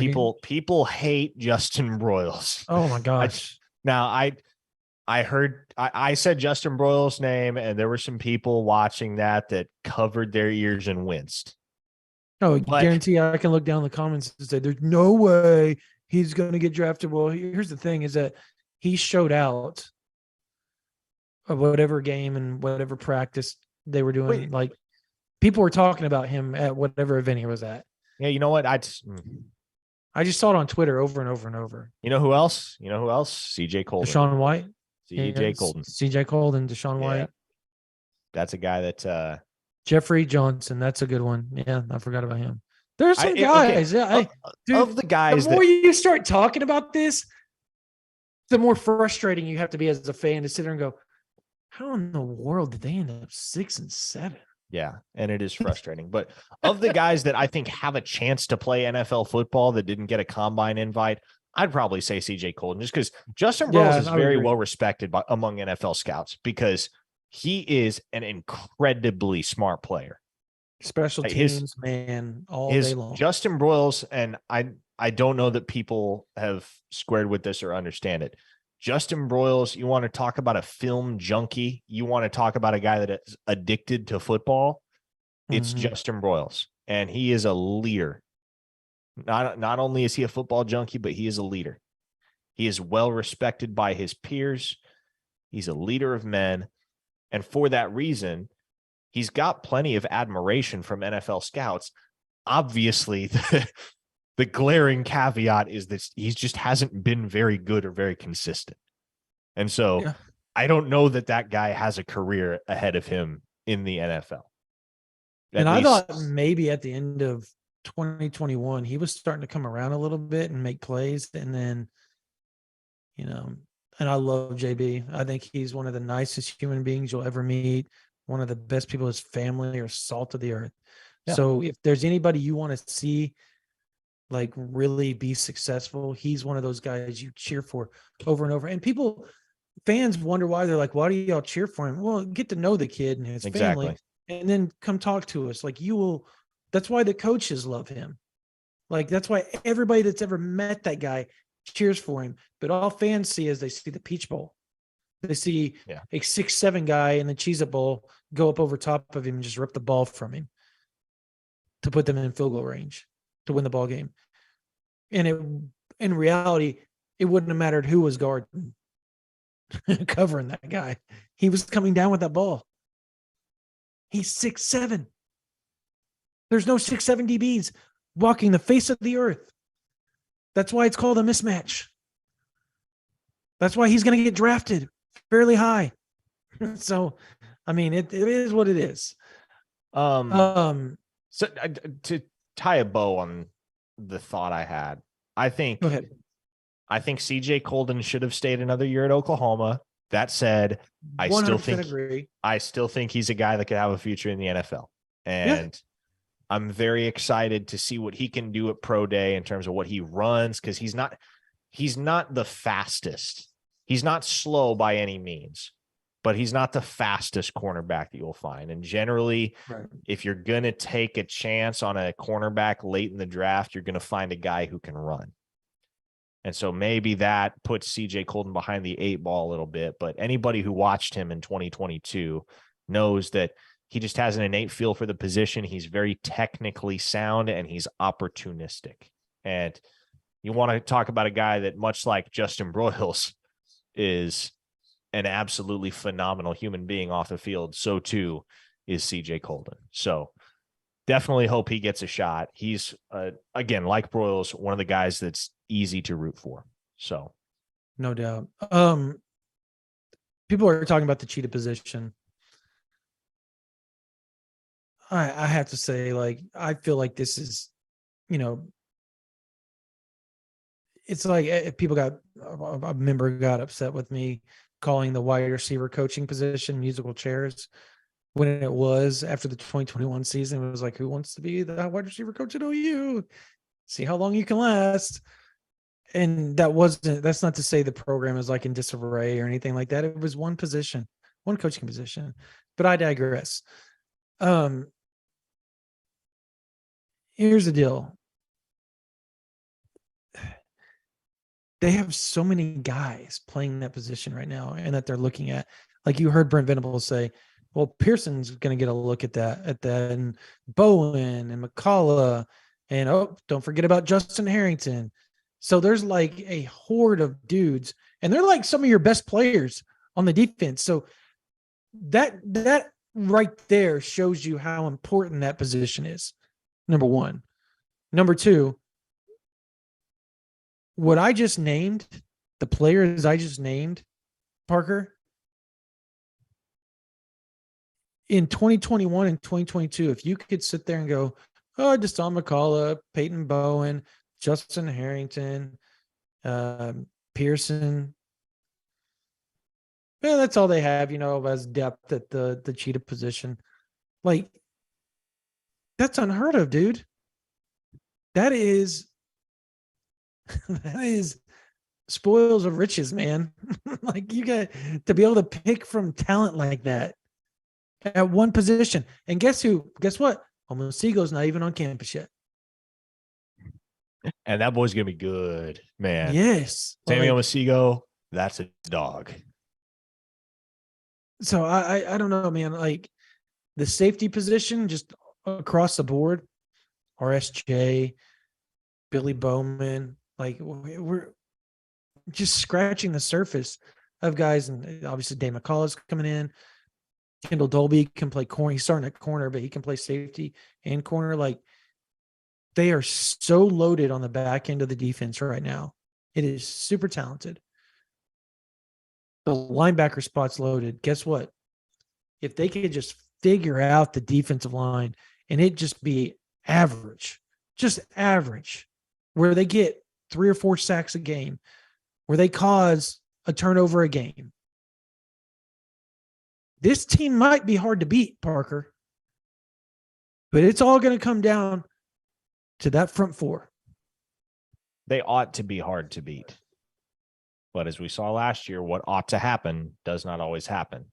people hate Justin Broyles. Oh my gosh. I heard I said Justin Broyles' name, and there were some people watching that covered their ears and winced. Oh, But guarantee I can look down the comments and say, "There's no way he's going to get drafted." Well, here's the thing: is that he showed out of whatever game and whatever practice they were doing. wait, Like people were talking about him at whatever event he was at. yeah, you know what? I just saw it on Twitter over and over and over. You know who else? CJ Colden. Deshaun White. CJ Colden. CJ Colden, Deshaun White. That's a guy that Jeffrey Johnson. That's a good one. Yeah, I forgot about him. There's some guys. Okay. Dude, of the guys, the more you start talking about this, the more frustrating you have to be as a fan to sit there and go, how in the world did they end up 6 and 7? Yeah, and it is frustrating. But of the guys that I think have a chance to play NFL football that didn't get a combine invite, I'd probably say CJ Colden, just because Justin Broyles is very well respected among NFL scouts because he is an incredibly smart player. Special teams, man, all day long. Justin Broyles, and I don't know that people have squared with this or understand it. Justin Broyles, you want to talk about a film junkie? You want to talk about a guy that is addicted to football? It's Justin Broyles, and he is a leader. Not only is he a football junkie, but he is a leader. He is well respected by his peers. He's a leader of men, and for that reason, he's got plenty of admiration from NFL scouts. Obviously, the glaring caveat is that he just hasn't been very good or very consistent. And so I don't know that guy has a career ahead of him in the NFL. And I thought maybe at the end of 2021, he was starting to come around a little bit and make plays. And then, and I love JB. I think he's one of the nicest human beings you'll ever meet. One of the best people. His family are salt of the earth. Yeah. So if there's anybody you want to see like really be successful, he's one of those guys you cheer for over and over. And fans wonder why. They're like, why do y'all cheer for him? Well, get to know the kid and his family and then come talk to us. Like that's why the coaches love him. Like, that's why everybody that's ever met that guy cheers for him. But all fans see is they see the Peach Bowl. They see a 6'7" guy in the Cheez-It Bowl go up over top of him and just rip the ball from him to put them in field goal range to win the ball game. And in reality, it wouldn't have mattered who was guarding, covering that guy. He was coming down with that ball. He's 6'7". There's no 6'7" DBs walking the face of the earth. That's why it's called a mismatch. That's why he's going to get drafted fairly high. So, I mean, it is what it is. So to tie a bow on the thought I had, I think CJ Colden should have stayed another year at Oklahoma. That said, I still think he's a guy that could have a future in the NFL. And I'm very excited to see what he can do at pro day in terms of what he runs, because he's not the fastest. He's not slow by any means, but he's not the fastest cornerback that you'll find. And generally, if you're going to take a chance on a cornerback late in the draft, you're going to find a guy who can run. And so maybe that puts CJ Colden behind the 8 ball a little bit, but anybody who watched him in 2022 knows that he just has an innate feel for the position. He's very technically sound and he's opportunistic. And you want to talk about a guy that, much like Justin Broyles, is an absolutely phenomenal human being off the field. So too is CJ Colden. So definitely hope he gets a shot. He's, again, like Broyles, one of the guys that's easy to root for. So No doubt. People are talking about the cheetah position. I have to say, like, I feel like this is, you know, it's like people got a member got upset with me calling the wide receiver coaching position musical chairs when it was after the 2021 season. It was like, who wants to be the wide receiver coach at OU? See how long you can last. And that's not to say the program is like in disarray or anything like that. It was one position, one coaching position. But I digress. Here's the deal. They have so many guys playing that position right now and that they're looking at. Like you heard Brent Venables say, well, Pearson's going to get a look at that, and Bowen and McCullough, and don't forget about Justin Harrington. So there's like a horde of dudes, and they're like some of your best players on the defense. So that right there shows you how important that position is. Number one. Number two, what I just named, the players I just named, Parker, in 2021 and 2022, if you could sit there and go, oh, Deshaun McCullough, Peyton Bowen, Justin Harrington, Pearson, yeah, that's all they have, as depth at the cheetah position. Like, that's unheard of, dude. That is spoils of riches, man. Like, you got to be able to pick from talent like that at one position. And guess what? Homosigo's not even on campus yet. And that boy's going to be good, man. Yes. Sammy Homosigo, that's a dog. So I don't know, man. Like, the safety position just across the board, RSJ, Billy Bowman, like, we're just scratching the surface of guys. And obviously Dave McCullough's coming in. Kendall Dolby can play corner. He's starting at corner, but he can play safety and corner. Like, they are so loaded on the back end of the defense right now. It is super talented. The linebacker spot's loaded. Guess what? If they could just figure out the defensive line and it just be average, just average, where they get 3 or 4 sacks a game, where they cause a turnover a game, this team might be hard to beat, Parker. But it's all going to come down to that front four. They ought to be hard to beat. But as we saw last year, what ought to happen does not always happen.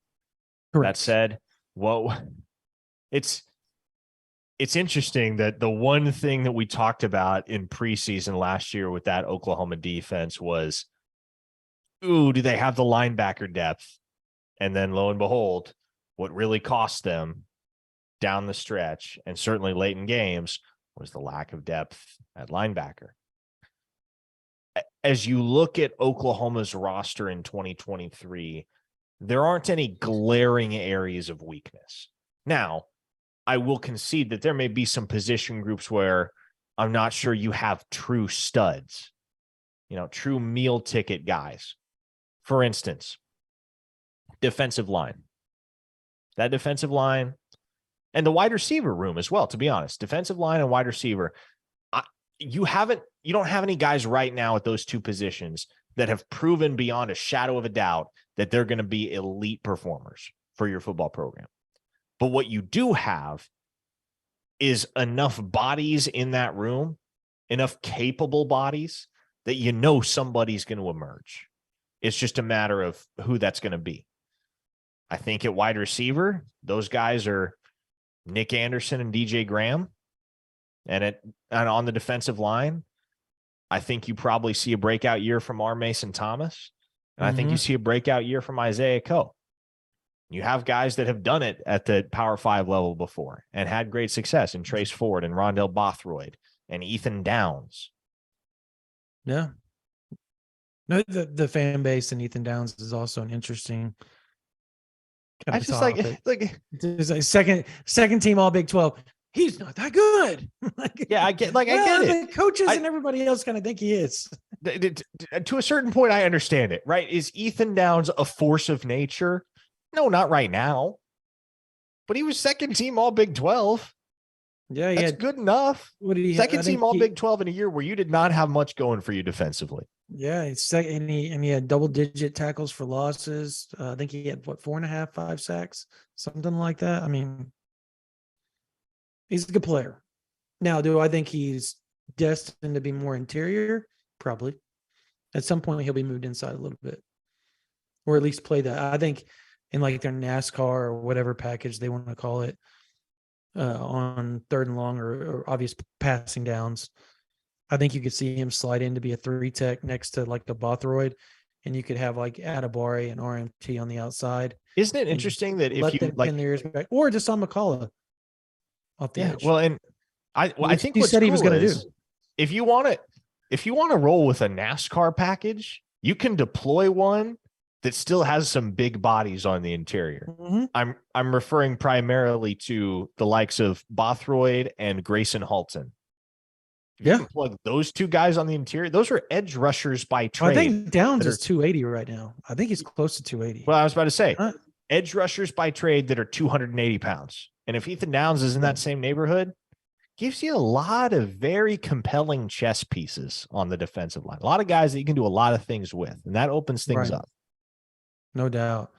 Correct. That said, it's interesting that the one thing that we talked about in preseason last year with that Oklahoma defense was, do they have the linebacker depth? And then lo and behold, what really cost them down the stretch and certainly late in games was the lack of depth at linebacker. As you look at Oklahoma's roster in 2023, there aren't any glaring areas of weakness. Now, I will concede that there may be some position groups where I'm not sure you have true studs, true meal ticket guys. For instance, defensive line. That defensive line and the wide receiver room as well, to be honest. Defensive line and wide receiver. You don't have any guys right now at those two positions that have proven beyond a shadow of a doubt that they're going to be elite performers for your football program. But what you do have is enough bodies in that room, enough capable bodies that somebody's going to emerge. It's just a matter of who that's going to be. I think at wide receiver, those guys are Nick Anderson and DJ Graham. And on the defensive line, I think you probably see a breakout year from R. Mason Thomas. And I think you see a breakout year from Isaiah Coe. You have guys that have done it at the Power 5 level before and had great success in Trace Ford and Rondell Bothroyd and Ethan Downs. Yeah. No, the fan base and Ethan Downs is also an interesting kind of topic. Like it's a second team all Big 12. he's not that good. Yeah, I get it. The coaches I- and everybody else kind of think he is. To a certain point, I understand it, right? Is Ethan Downs a force of nature? No, not right now. But he was second team All Big 12. Yeah, That's good enough. What did he? Second team All Big 12 in a year where you did not have much going for you defensively. Yeah, it's second, and he had double-digit tackles for losses. I think he had 4.5, 5 sacks, something like that. I mean, he's a good player. Now, do I think he's destined to be more interior? Probably. At some point, he'll be moved inside a little bit, or at least play that. I think in like their NASCAR or whatever package they want to call it, on third and long or obvious passing downs, I think you could see him slide in to be a 3-tech next to like the Bothroyd, and you could have like Adibari and RMT on the outside. Isn't it interesting that if you pin their ears back, or just on McCullough off the edge? Well, and I think he what's said he cool was going to is do. if you want to roll with a NASCAR package, you can deploy one that still has some big bodies on the interior. Mm-hmm. I'm referring primarily to the likes of Bothroyd and Grayson Halton. If you can plug those two guys on the interior, those are edge rushers by trade. I think Downs is 280 right now. I think he's close to 280. Well, I was about to say edge rushers by trade that are 280 pounds. And if Ethan Downs is in that same neighborhood, gives you a lot of very compelling chess pieces on the defensive line. A lot of guys that you can do a lot of things with, and that opens things up. No doubt.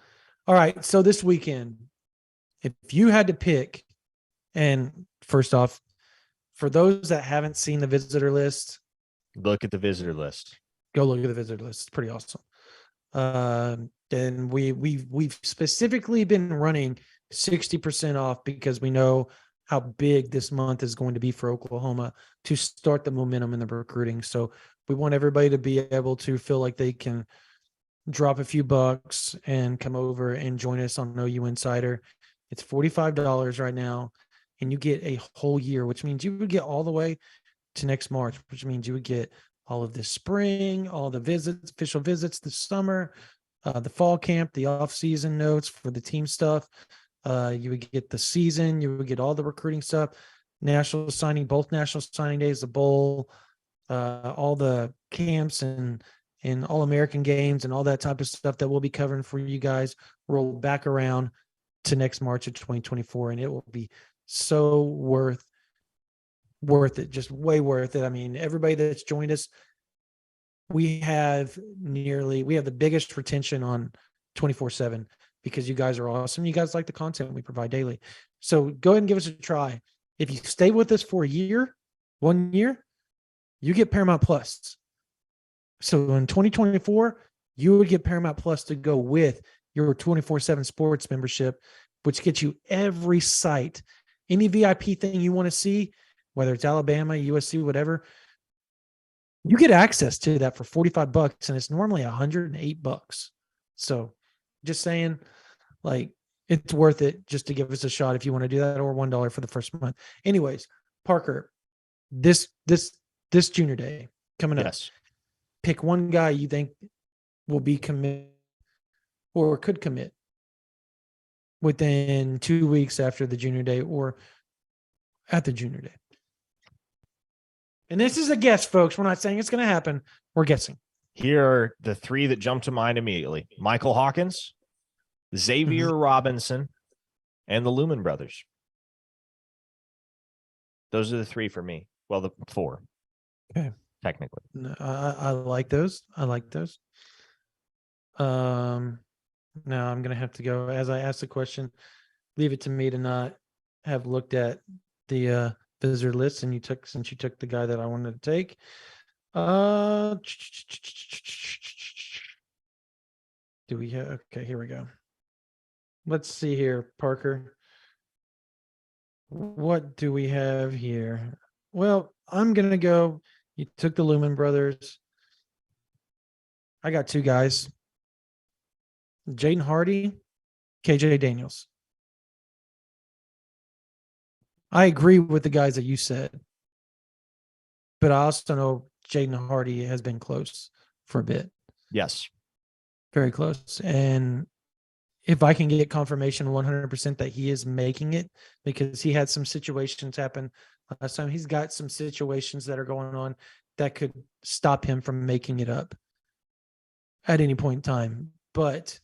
All right. So this weekend, if you had to pick, and first off, for those that haven't seen the visitor list, look at the visitor list. Go look at the visitor list. It's pretty awesome. Then we've specifically been running 60% off because we know how big this month is going to be for Oklahoma to start the momentum in the recruiting. So we want everybody to be able to feel like they can drop a few bucks and come over and join us on OU Insider. It's $45 right now, and you get a whole year, which means you would get all the way to next March, which means you would get all of the spring, all the visits, official visits, the summer, the fall camp, the off-season notes for the team stuff. You would get the season, you would get all the recruiting stuff, national signing, both national signing days, the bowl, all the camps and All-American games and all that type of stuff that we'll be covering for you guys. Roll back around to next March of 2024, and it will be so worth it, just way worth it. I mean, everybody that's joined us, we have the biggest retention on 24/7 because you guys are awesome. You guys like the content we provide daily. So go ahead and give us a try. If you stay with us for 1 year, you get Paramount Plus. So in 2024, you would get Paramount Plus to go with your 24/7 sports membership, which gets you every site, any VIP thing you want to see, whether it's Alabama, USC, whatever. You get access to that for $45, and it's normally $108. So just saying, like, it's worth it just to give us a shot if you want to do that, or $1 for the first month. Anyways, Parker, this junior day coming up. Yes. Pick one guy you think will be commit or could commit within 2 weeks after the junior day or at the junior day. And this is a guess, folks. We're not saying it's going to happen. We're guessing. Here are the three that jump to mind immediately: Michael Hawkins, Xavier Robinson, and the Lumen brothers. Those are the three for me. Well, the four. Okay. Technically. No, I like those. Now I'm going to have to go, as I asked the question, leave it to me to not have looked at the visitor list, and since you took the guy that I wanted to take. Do we have, okay, here we go. Let's see here, Parker. What do we have here? Well, I'm going to go. You took the Lumen brothers. I got two guys. Jaden Hardy, KJ Daniels. I agree with the guys that you said, but I also know Jaden Hardy has been close for a bit. Yes. Very close. And if I can get confirmation 100% that he is making it, because he had some situations happen last time. He's got some situations that are going on that could stop him from making it up at any point in time. But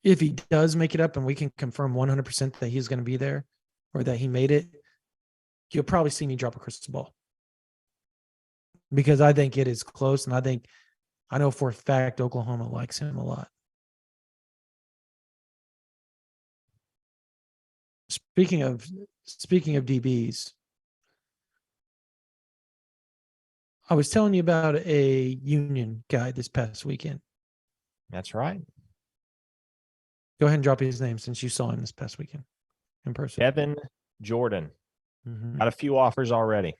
if he does make it up and we can confirm 100% that he's going to be there or that he made it, you'll probably see me drop a crystal ball, because I think it is close. And I know for a fact Oklahoma likes him a lot. Speaking of DBs, I was telling you about a Union guy this past weekend. That's right. Go ahead and drop his name since you saw him this past weekend in person. Kevin Jordan. Mm-hmm. Got a few offers already.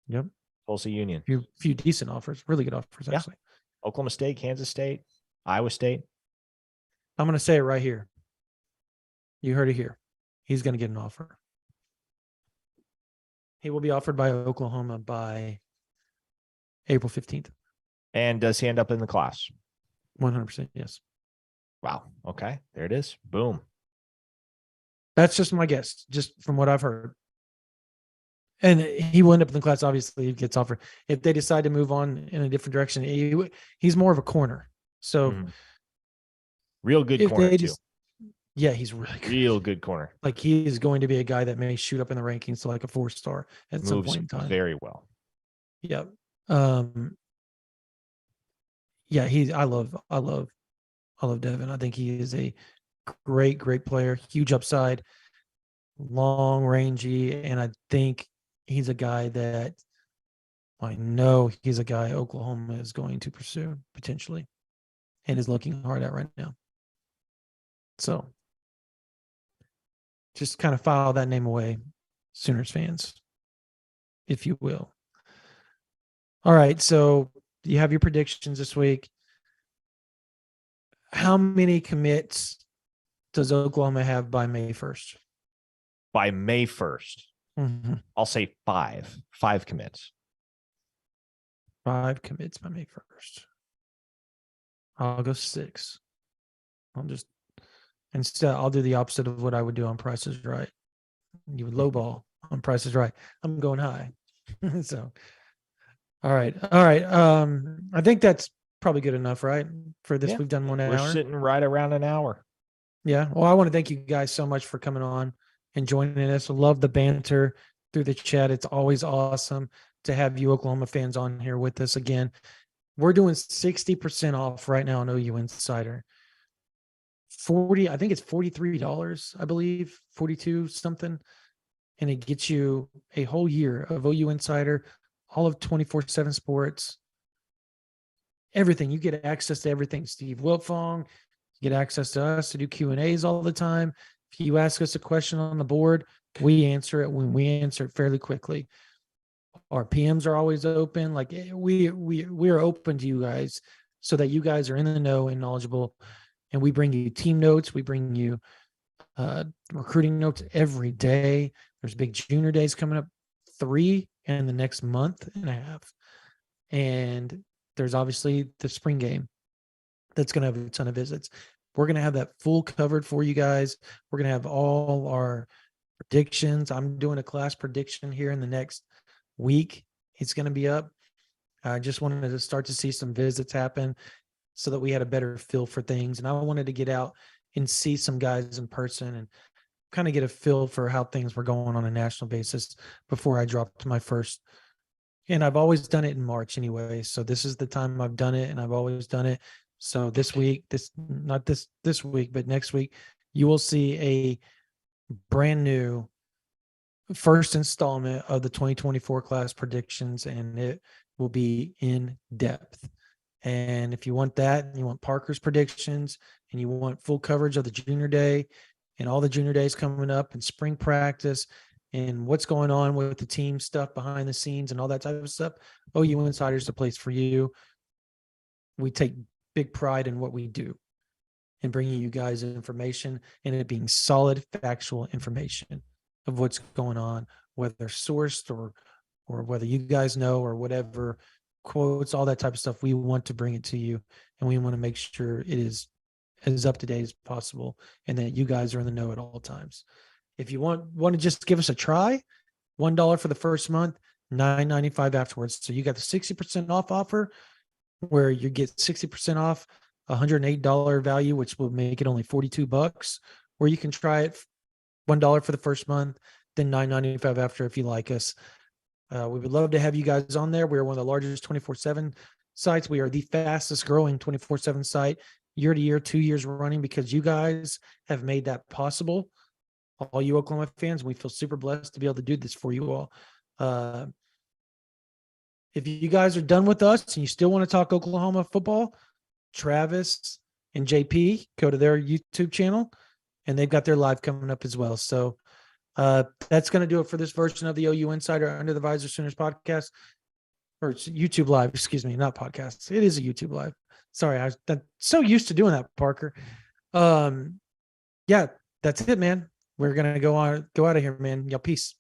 Yep. Tulsa Union. Few decent offers, really good offers, actually. Yeah. Oklahoma State, Kansas State, Iowa State. I'm going to say it right here. You heard it here. He's going to get an offer. He will be offered by Oklahoma by April 15th. And does he end up in the class? 100%, yes. Wow. Okay. There it is. Boom. That's just my guess, just from what I've heard. And he will end up in the class. Obviously, he gets offered. If they decide to move on in a different direction, he's more of a corner. So, real good corner, too. Yeah, he's really good. Real good corner. Like, he is going to be a guy that may shoot up in the rankings to like a 4-star at some point in time. Very well. Yeah. Yeah, I love Devin. I think he is a great player, huge upside, long rangey, and I think he's a guy that I know he's a guy Oklahoma is going to pursue potentially and is looking hard at right now. So just kind of file that name away, Sooners fans, if you will. All right, so you have your predictions this week. How many commits does Oklahoma have by May 1st? By May 1st, I'll say 5. 5 commits. 5 commits by May 1st. I'll go 6. I'll do the opposite of what I would do on Price is Right. You would lowball on Price is Right. I'm going high. So, all right. I think that's probably good enough, right? For this, we've done 1 hour. We're sitting right around an hour. Yeah. Well, I want to thank you guys so much for coming on and joining us. I love the banter through the chat. It's always awesome to have you Oklahoma fans on here with us again. We're doing 60% off right now on OU Insider. I think it's $43, I believe, 42 something. And it gets you a whole year of OU Insider, all of 24/7 Sports, everything. You get access to everything. Steve Wiltfong, you get access to us to do Q&As all the time. If you ask us a question on the board, we answer it when we answer it fairly quickly. Our PMs are always open. Like we're open to you guys so that you guys are in the know and knowledgeable. And we bring you team notes. We bring you recruiting notes every day. There's big junior days coming up, 3 in the next month and a half. And there's obviously the spring game that's going to have a ton of visits. We're going to have that full covered for you guys. We're going to have all our predictions. I'm doing a class prediction here in the next week. It's going to be up. I just wanted to start to see some visits happen so that we had a better feel for things. And I wanted to get out and see some guys in person and kind of get a feel for how things were going on a national basis before I dropped my first. And I've always done it in March anyway. So this is the time I've done it, and I've always done it. So this week, not this week, but next week, you will see a brand new first installment of the 2024 class predictions, and it will be in depth. And if you want that, and you want Parker's predictions, and you want full coverage of the junior day and all the junior days coming up and spring practice and what's going on with the team stuff behind the scenes and all that type of stuff, OU Insider is the place for you. We take big pride in what we do and bringing you guys information, and it being solid, factual information of what's going on, whether sourced or whether you guys know or whatever, quotes, all that type of stuff. We want to bring it to you, and we want to make sure it is as up to date as possible, and that you guys are in the know at all times. If you want to just give us a try, $1 for the first month, $9.95 afterwards. So you got the 60% off offer, where you get 60% off $108 value, which will make it only $42, where you can try it $1 for the first month, then $9.95 after if you like us. We would love to have you guys on there. We're one of the largest 24/7 sites. We are the fastest growing 24/7 site year to year, 2 years running, because you guys have made that possible. All you Oklahoma fans, we feel super blessed to be able to do this for you all. If you guys are done with us and you still want to talk Oklahoma football, Travis and JP, go to their YouTube channel, and they've got their live coming up as well. So that's going to do it for this version of the OU Insider Under the Visor Sooners podcast, or it's YouTube live, excuse me, not podcast. It is a YouTube live. Sorry, I'm so used to doing that, Parker. Yeah, that's it, man. We're going to go out of here, man. Y'all, peace.